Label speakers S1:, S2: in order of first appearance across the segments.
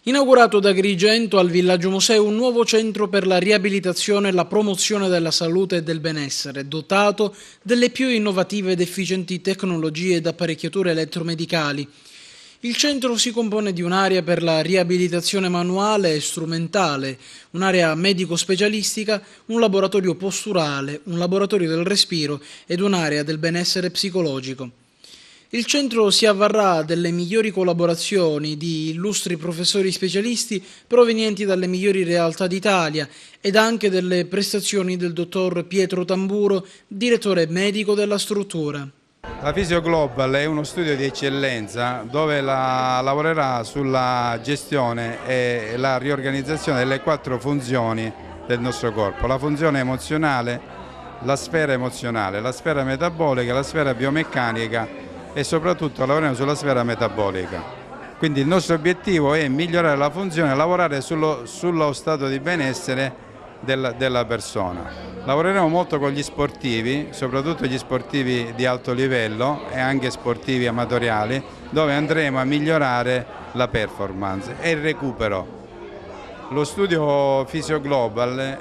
S1: Inaugurato ad Agrigento al Villaggio Museo un nuovo centro per la riabilitazione e la promozione della salute e del benessere, dotato delle più innovative ed efficienti tecnologie ed apparecchiature elettromedicali. Il centro si compone di un'area per la riabilitazione manuale e strumentale, un'area medico-specialistica, un laboratorio posturale, un laboratorio del respiro ed un'area del benessere psicologico. Il centro si avvarrà delle migliori collaborazioni di illustri professori specialisti provenienti dalle migliori realtà d'Italia ed anche delle prestazioni del dottor Pietro Tamburo, direttore medico della struttura.
S2: La Physio Global è uno studio di eccellenza dove lavorerà sulla gestione e la riorganizzazione delle 4 funzioni del nostro corpo: la funzione emozionale, la sfera metabolica, la sfera biomeccanica e soprattutto lavoriamo sulla sfera metabolica. Quindi il nostro obiettivo è migliorare la funzione, lavorare sullo stato di benessere della persona. Lavoreremo molto con gli sportivi, soprattutto gli sportivi di alto livello e anche sportivi amatoriali, dove andremo a migliorare la performance e il recupero. Lo studio Physio Global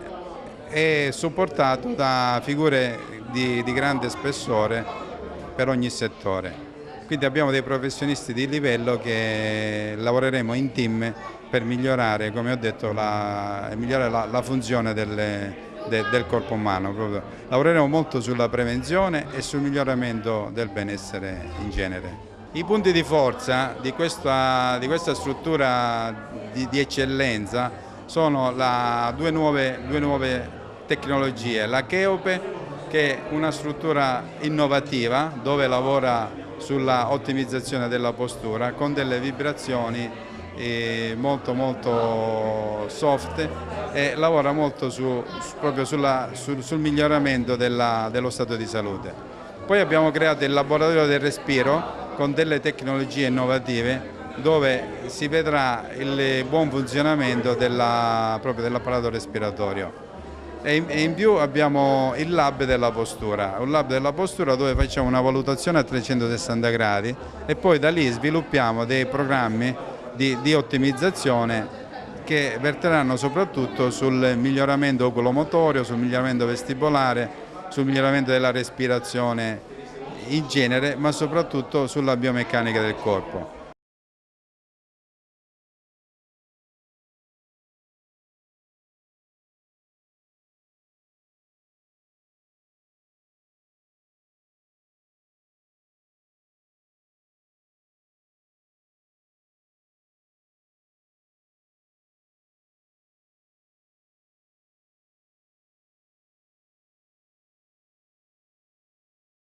S2: è supportato da figure di grande spessore per ogni settore. Quindi abbiamo dei professionisti di livello che lavoreremo in team per migliorare, come ho detto, la funzione del corpo umano. Lavoreremo molto sulla prevenzione e sul miglioramento del benessere in genere. I punti di forza di questa struttura di eccellenza sono due nuove tecnologie: la Cheope, che è una struttura innovativa dove lavora sulla ottimizzazione della postura con delle vibrazioni molto soft e lavora molto proprio sul miglioramento dello stato di salute. Poi abbiamo creato il laboratorio del respiro con delle tecnologie innovative dove si vedrà il buon funzionamento proprio dell'apparato respiratorio. E in più abbiamo il lab della postura, un lab della postura dove facciamo una valutazione a 360 gradi e poi da lì sviluppiamo dei programmi di ottimizzazione che verteranno soprattutto sul miglioramento oculomotorio, sul miglioramento vestibolare, sul miglioramento della respirazione in genere, ma soprattutto sulla biomeccanica del corpo.